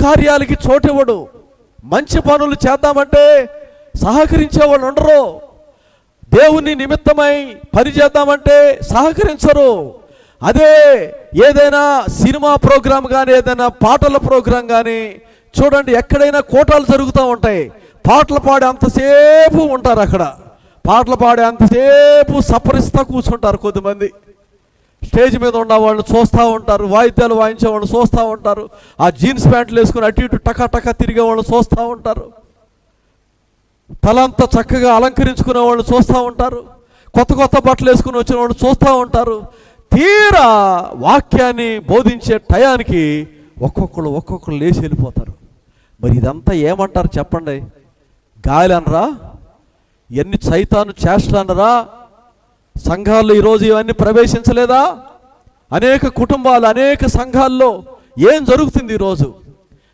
సత్కార్యాలకి చోటివ్వడు. మంచి పనులు చేద్దామంటే సహకరించేవాళ్ళు ఉండరు. దేవుని నిమిత్తమై పని చేద్దామంటే సహకరించరు. అదే ఏదైనా సినిమా ప్రోగ్రాం కానీ, ఏదైనా పాటల ప్రోగ్రాం కానీ చూడండి, ఎక్కడైనా కోటాలు జరుగుతూ ఉంటాయి. పాటలు పాడే అంతసేపు ఉంటారు అక్కడ. పాటలు పాడే అంతసేపు సపరిస్తూ కూర్చుంటారు. కొద్దిమంది స్టేజ్ మీద ఉన్న వాళ్ళు చూస్తూ ఉంటారు, వాయిద్యాలు వాయించే వాళ్ళు చూస్తూ ఉంటారు, ఆ జీన్స్ ప్యాంట్లు వేసుకుని అటు ఇటు టకా టకా తిరిగే వాళ్ళు చూస్తూ ఉంటారు, తలంతా చక్కగా అలంకరించుకునే వాళ్ళు చూస్తూ ఉంటారు, కొత్త కొత్త బట్టలు వేసుకుని వచ్చిన వాళ్ళు చూస్తూ ఉంటారు. తీరా వాక్యాన్ని బోధించే టయానికి ఒక్కొక్కరు లేచి వెళ్ళిపోతారు. మరి ఇదంతా ఏమంటారు చెప్పండి? గాలి అనరా? ఎన్ని సైతాను చేష్టలు అనరా? సంఘాల్లో ఈరోజు ఇవన్నీ ప్రవేశించలేదా? అనేక కుటుంబాలు, అనేక సంఘాల్లో ఏం జరుగుతుంది ఈరోజు?